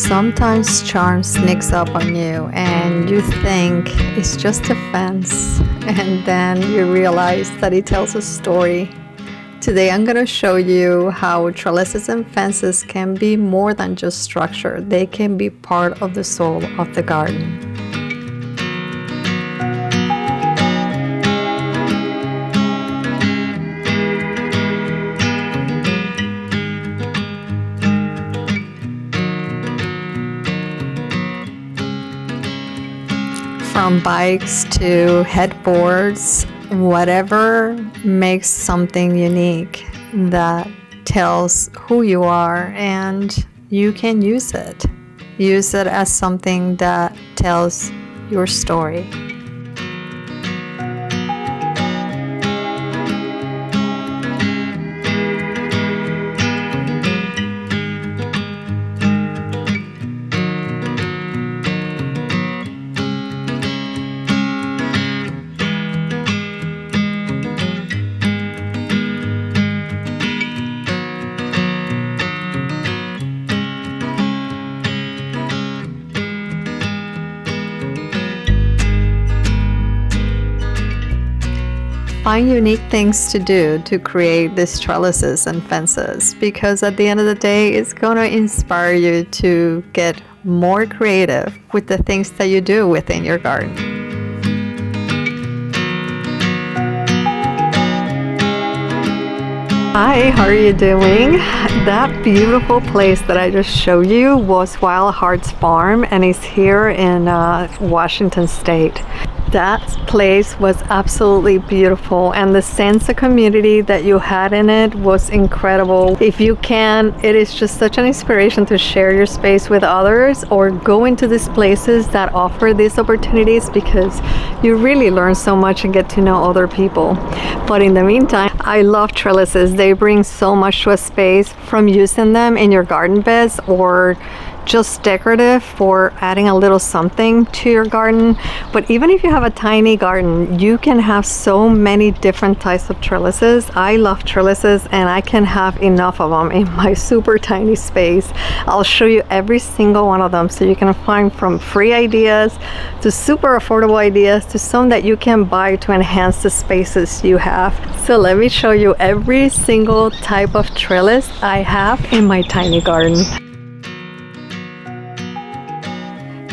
Sometimes charm sneaks up on you and you think it's just a fence, and then you realize that it tells a story. Today I'm going to show you how trellises and fences can be more than just structure. They can be part of the soul of the garden. From bikes to headboards, whatever makes something unique that tells who you are, and you can use it. Use it as something that tells your story. Find unique things to do to create these trellises and fences, because at the end of the day, it's going to inspire you to get more creative with the things that you do within your garden. Hi, how are you doing? That beautiful place that I just showed you was Wild Hearts Farm, and it's here in Washington State. That place was absolutely beautiful, and the sense of community that you had in it was incredible. If you can, it is just such an inspiration to share your space with others or go into these places that offer these opportunities, because you really learn so much and get to know other people. But in the meantime, I love trellises. They bring so much to a space, from using them in your garden beds or just decorative for adding a little something to your garden. But even if you have a tiny garden, you can have so many different types of trellises. I love trellises, and I can have enough of them in my super tiny space. I'll show you every single one of them, so you can find from free ideas to super affordable ideas to some that you can buy to enhance the spaces you have. So let me show you every single type of trellis I have in my tiny garden.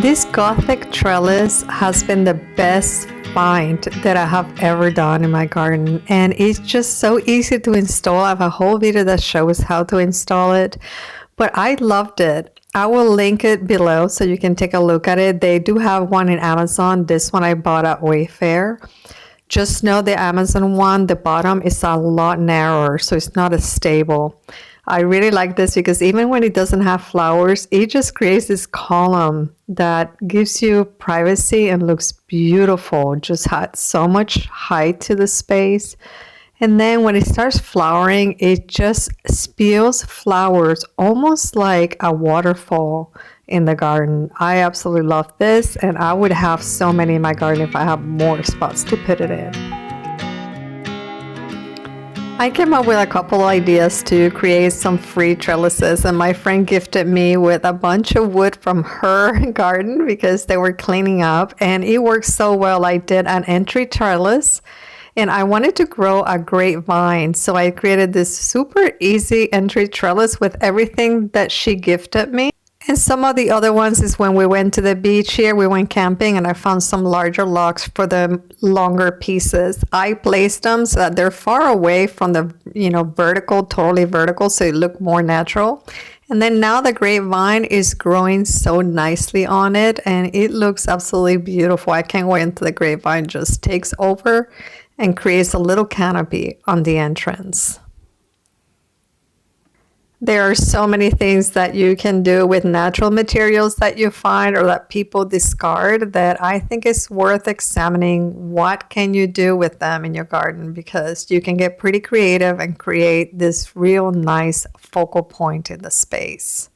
This Gothic trellis has been the best find that I have ever done in my garden, and it's just so easy to install. I have a whole video that shows how to install it, but I loved it. I will link it below so you can take a look at it. They do have one in Amazon. This one I bought at Wayfair. Just know the Amazon one, the bottom is a lot narrower, so it's not as stable. I really like this because even when it doesn't have flowers, it just creates this column that gives you privacy and looks beautiful. Just had so much height to the space. And then when it starts flowering, it just spills flowers almost like a waterfall in the garden. I absolutely love this, and I would have so many in my garden if I have more spots to put it in. I came up with a couple ideas to create some free trellises, and my friend gifted me with a bunch of wood from her garden because they were cleaning up, and it worked so well. I did an entry trellis, and I wanted to grow a grapevine, so I created this super easy entry trellis with everything that she gifted me. And some of the other ones is when we went to the beach here, we went camping, and I found some larger logs for the longer pieces. I placed them so that they're far away from the, totally vertical, so it looked more natural. And then now the grapevine is growing so nicely on it, and it looks absolutely beautiful. I can't wait until the grapevine just takes over and creates a little canopy on the entrance. There are so many things that you can do with natural materials that you find or that people discard that I think is worth examining. What can you do with them in your garden? Because you can get pretty creative and create this real nice focal point in the space.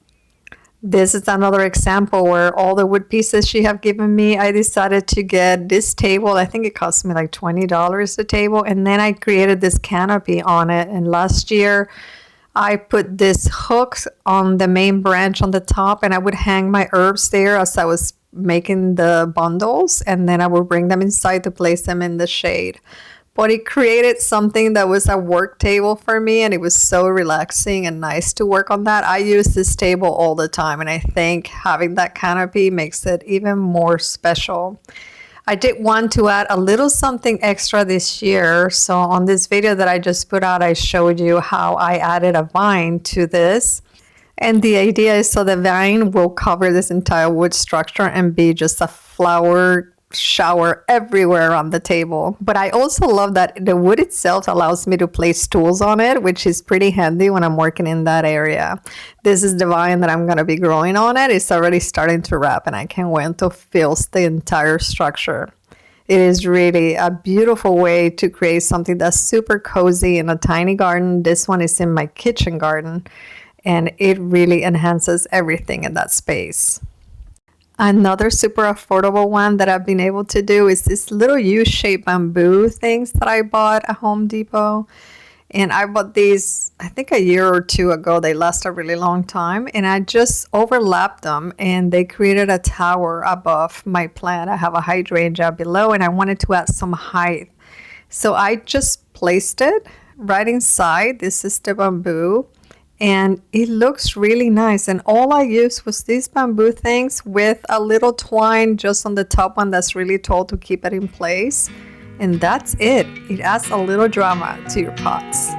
This is another example where all the wood pieces she have given me, I decided to get this table. I think it cost me like $20 a table, and then I created this canopy on it. And last year I put this hooks on the main branch on the top, and I would hang my herbs there as I was making the bundles, and then I would bring them inside to place them in the shade. But it created something that was a work table for me, and it was so relaxing and nice to work on that. I use this table all the time, and I think having that canopy makes it even more special. I did want to add a little something extra this year. So on this video that I just put out, I showed you how I added a vine to this. And the idea is so the vine will cover this entire wood structure and be just a flower shower everywhere on the table. But I also love that the wood itself allows me to place tools on it, which is pretty handy when I'm working in that area. This is the vine that I'm going to be growing on it. It's already starting to wrap, and I can't wait to fill the entire structure. It is really a beautiful way to create something that's super cozy in a tiny garden. This one is in my kitchen garden, and it really enhances everything in that space. Another super affordable one that I've been able to do is this little U-shaped bamboo things that I bought at Home Depot. And I bought these, I think a year or two ago. They last a really long time. And I just overlapped them, and they created a tower above my plant. I have a hydrangea below, and I wanted to add some height. So I just placed it right inside. This is the bamboo. And it looks really nice. And all I used was these bamboo things with a little twine just on the top one that's really tall to keep it in place. And that's it. It adds a little drama to your pots.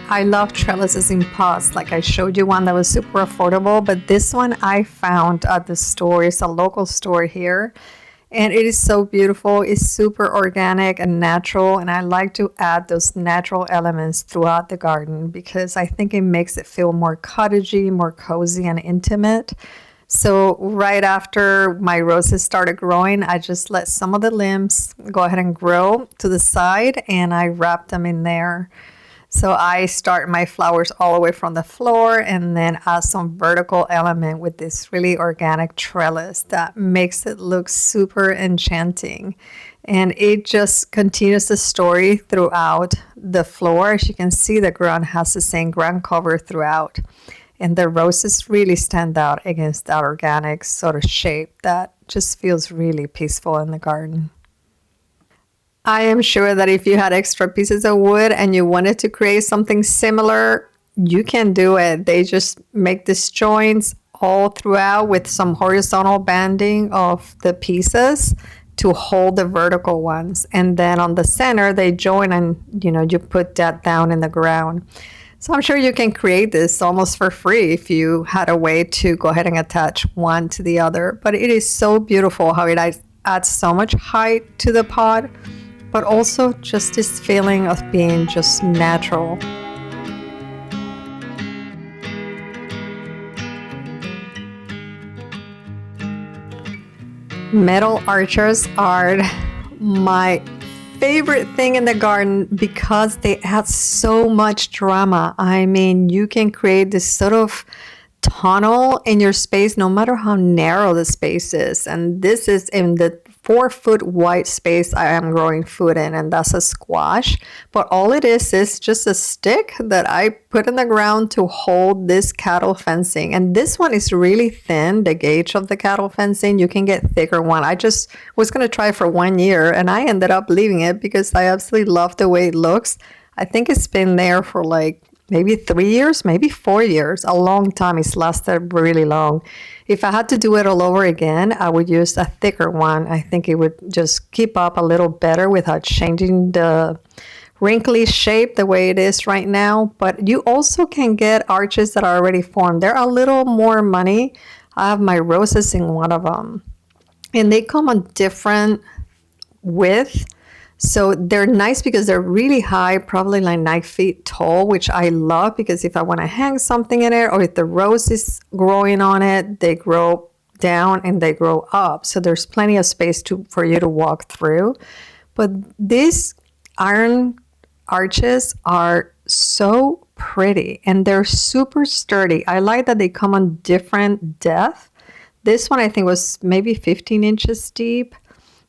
I love trellises in pots. Like I showed you one that was super affordable, but this one I found at the store. It's a local store here, and it is so beautiful. It's super organic and natural, and I like to add those natural elements throughout the garden because I think it makes it feel more cottagey, more cozy and intimate. So right after my roses started growing, I just let some of the limbs go ahead and grow to the side, and I wrap them in there. So I start my flowers all the way from the floor and then add some vertical element with this really organic trellis that makes it look super enchanting. And it just continues the story throughout the floor. As you can see, the ground has the same ground cover throughout. And the roses really stand out against that organic sort of shape that just feels really peaceful in the garden. I am sure that if you had extra pieces of wood and you wanted to create something similar, you can do it. They just make these joints all throughout with some horizontal banding of the pieces to hold the vertical ones. And then on the center, they join and, you put that down in the ground. So I'm sure you can create this almost for free if you had a way to go ahead and attach one to the other. But it is so beautiful how it adds so much height to the pot, but also just this feeling of being just natural. Metal arches are my favorite thing in the garden because they add so much drama. I mean, you can create this sort of tunnel in your space no matter how narrow the space is. And this is in the 4-foot wide space I am growing food in, and that's a squash. But all it is just a stick that I put in the ground to hold this cattle fencing. And this one is really thin, the gauge of the cattle fencing. You can get thicker one. I just was going to try for 1 year, and I ended up leaving it because I absolutely love the way it looks. I think it's been there for like maybe 3 years, maybe 4 years, a long time. It's lasted really long. If I had to do it all over again, I would use a thicker one. I think it would just keep up a little better without changing the wrinkly shape the way it is right now. But you also can get arches that are already formed. They're a little more money. I have my roses in one of them, and they come on different width. So they're nice because they're really high, probably like 9 feet tall, which I love because if I want to hang something in it or if the rose is growing on it, they grow down and they grow up. So there's plenty of space for you to walk through. But these iron arches are so pretty and they're super sturdy. I like that they come on different depth. This one I think was maybe 15 inches deep.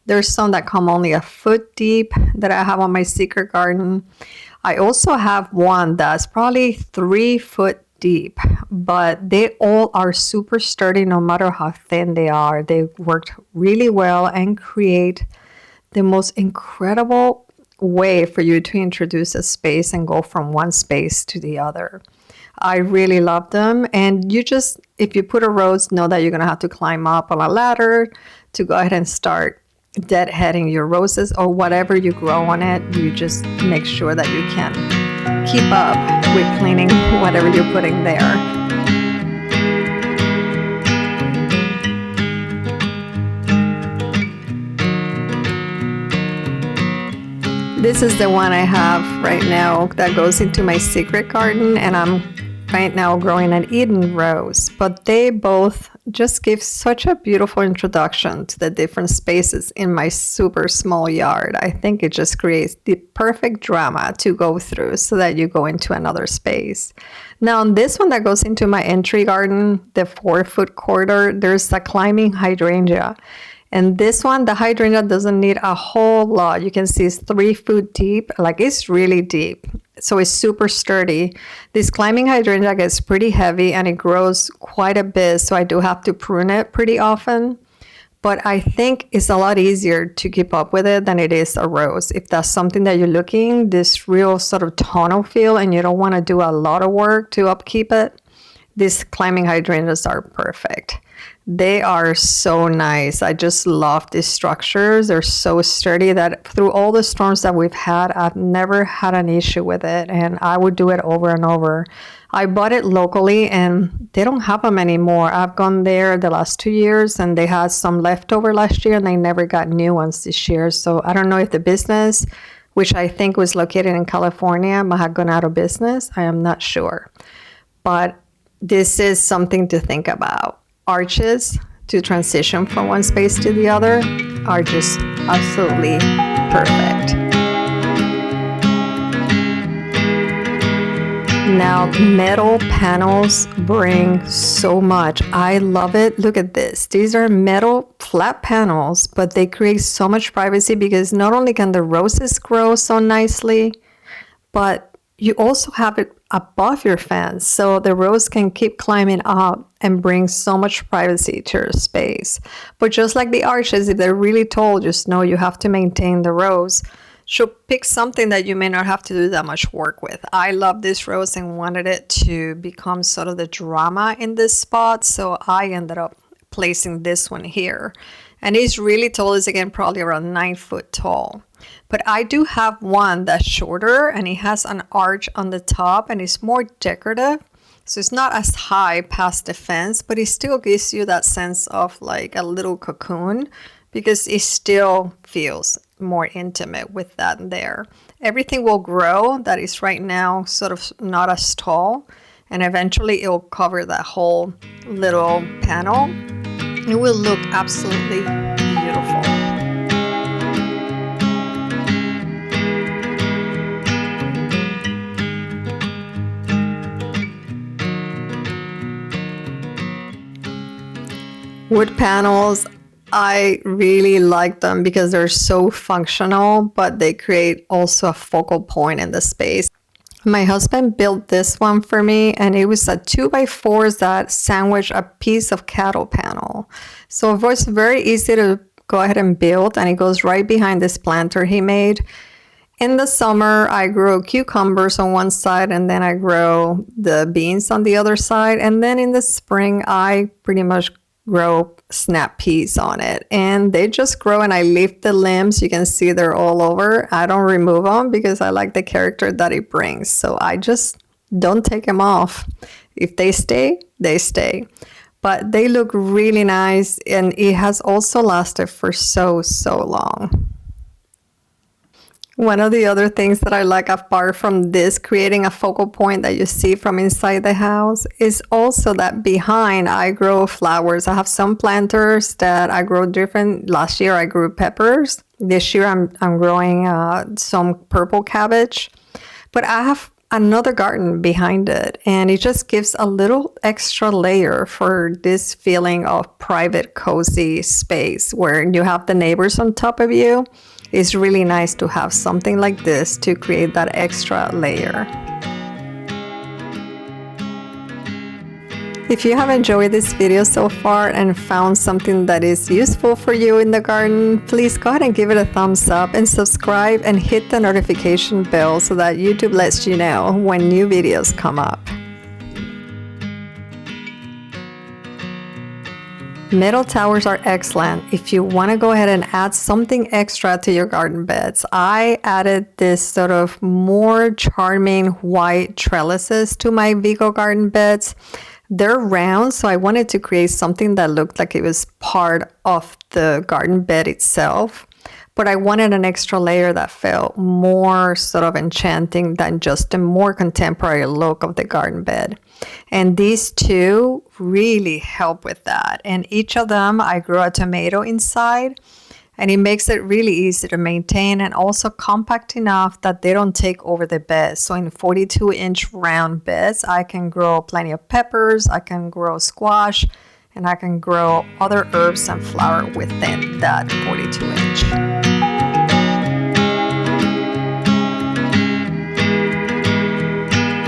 There's some that come only a foot deep that I have on my secret garden. I also have one that's probably 3 foot deep, but they all are super sturdy no matter how thin they are. They worked really well and create the most incredible way for you to introduce a space and go from one space to the other. I really love them. And you just, if you put a rose, know that you're going to have to climb up on a ladder to go ahead and start deadheading your roses or whatever you grow on it. You just make sure that you can keep up with cleaning whatever you're putting there. This is the one I have right now that goes into my secret garden, and I'm right now growing an Eden rose, but they both just give such a beautiful introduction to the different spaces in my super small yard. I think it just creates the perfect drama to go through so that you go into another space. Now on this one that goes into my entry garden, the 4-foot corridor, there's a climbing hydrangea. And this one, the hydrangea doesn't need a whole lot. You can see it's 3 foot deep, like it's really deep. So it's super sturdy. This climbing hydrangea gets pretty heavy and it grows quite a bit. So I do have to prune it pretty often. But I think it's a lot easier to keep up with it than it is a rose. If that's something that you're looking, this real sort of tonal feel and you don't want to do a lot of work to upkeep it, these climbing hydrangeas are perfect. They are so nice. I just love these structures. They're so sturdy that through all the storms that we've had, I've never had an issue with it. And I would do it over and over. I bought it locally and they don't have them anymore. I've gone there the last 2 years and they had some leftover last year and they never got new ones this year. So I don't know if the business, which I think was located in California, might have gone out of business. I am not sure. But this is something to think about. Arches to transition from one space to the other are just absolutely perfect. Now, metal panels bring so much. I love it. Look at this. These are metal flat panels, but they create so much privacy because not only can the roses grow so nicely, but you also have it above your fence, so the rose can keep climbing up and bring so much privacy to your space. But just like the arches, if they're really tall, just know you have to maintain the rose. So pick something that you may not have to do that much work with. I love this rose and wanted it to become sort of the drama in this spot, so I ended up placing this one here. And it's really tall. It's again probably around 9 foot tall. But I do have one that's shorter and it has an arch on the top and it's more decorative. So it's not as high past the fence, but it still gives you that sense of like a little cocoon because it still feels more intimate with that there. Everything will grow that is right now sort of not as tall, and eventually it will cover that whole little panel. It will look absolutely beautiful. Wood panels, I really like them because they're so functional, but they create also a focal point in the space. My husband built this one for me, and it was a 2x4 that sandwiched a piece of cattle panel. So it was very easy to go ahead and build, and it goes right behind this planter he made. In the summer, I grow cucumbers on one side, and then I grow the beans on the other side. And then in the spring, I pretty much grow snap peas on it, and they just grow, and I leave the limbs. You can see they're all over. I don't remove them because I like the character that it brings, so I just don't take them off. If they stay, they stay. But they look really nice, and it has also lasted for so long. One of the other things that I like apart from this creating a focal point that you see from inside the house is also that behind I grow flowers. I have some planters that I grow different. Last year I grew peppers. This year I'm growing some purple cabbage. But I have another garden behind it, and it just gives a little extra layer for this feeling of private, cozy space where you have the neighbors on top of you. It's really nice to have something like this to create that extra layer. If you have enjoyed this video so far and found something that is useful for you in the garden, please go ahead and give it a thumbs up and subscribe and hit the notification bell so that YouTube lets you know when new videos come up. Metal towers are excellent if you want to go ahead and add something extra to your garden beds. I added this sort of more charming white trellises to my Vego garden beds. They're round, so I wanted to create something that looked like it was part of the garden bed itself. But I wanted an extra layer that felt more sort of enchanting than just a more contemporary look of the garden bed. And these two really help with that. And each of them, I grew a tomato inside. And it makes it really easy to maintain and also compact enough that they don't take over the bed. So in 42-inch round beds, I can grow plenty of peppers, I can grow squash, and I can grow other herbs and flower within that 42-inch.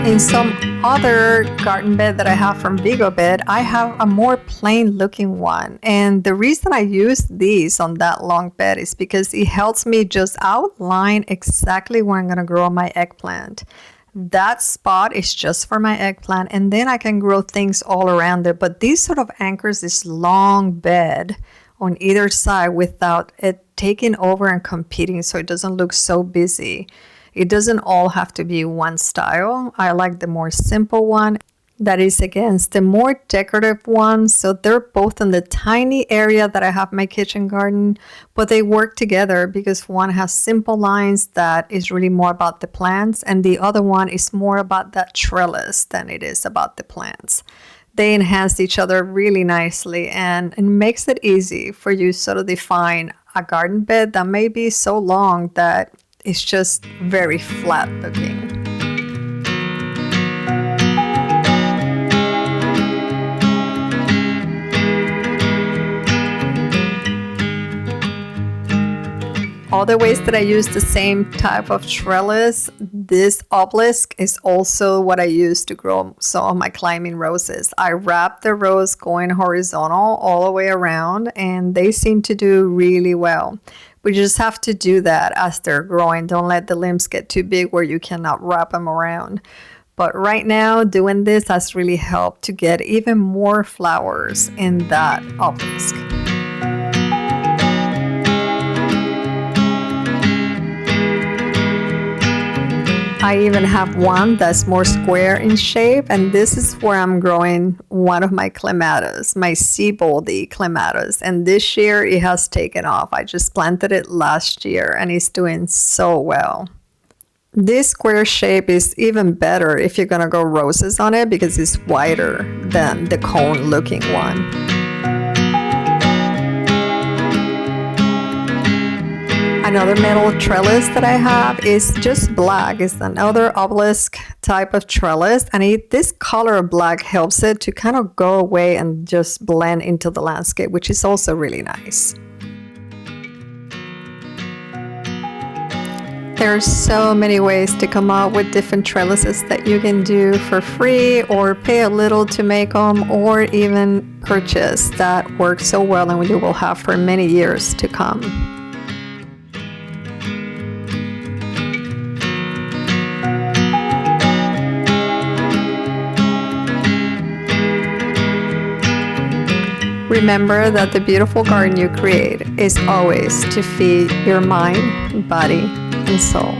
In some other garden bed that I have from Vego Bed, I have a more plain looking one. And the reason I use these on that long bed is because it helps me just outline exactly where I'm going to grow my eggplant. That spot is just for my eggplant, and then I can grow things all around it. But this sort of anchors this long bed on either side without it taking over and competing, so it doesn't look so busy. It doesn't all have to be one style. I like the more simple one. That is against the more decorative one. So they're both in the tiny area that I have my kitchen garden, but they work together because one has simple lines that is really more about the plants, and the other one is more about that trellis than it is about the plants. They enhance each other really nicely, and it makes it easy for you to sort of define a garden bed that may be so long that it's just very flat looking. Other ways that I use the same type of trellis, this obelisk is also what I use to grow some of my climbing roses. I wrap the rose going horizontal all the way around, and they seem to do really well. We just have to do that as they're growing. Don't let the limbs get too big where you cannot wrap them around. But right now, doing this has really helped to get even more flowers in that obelisk. I even have one that's more square in shape, and this is where I'm growing one of my clematis, my sea-boldy clematis, and this year it has taken off. I just planted it last year and it's doing so well. This square shape is even better if you're gonna grow roses on it because it's wider than the cone looking one. Another metal trellis that I have is just black. It's another obelisk type of trellis, and this color of black helps it to kind of go away and just blend into the landscape, which is also really nice. There are so many ways to come up with different trellises that you can do for free or pay a little to make them, or even purchase that work so well and you will have for many years to come. Remember that the beautiful garden you create is always to feed your mind, body, and soul.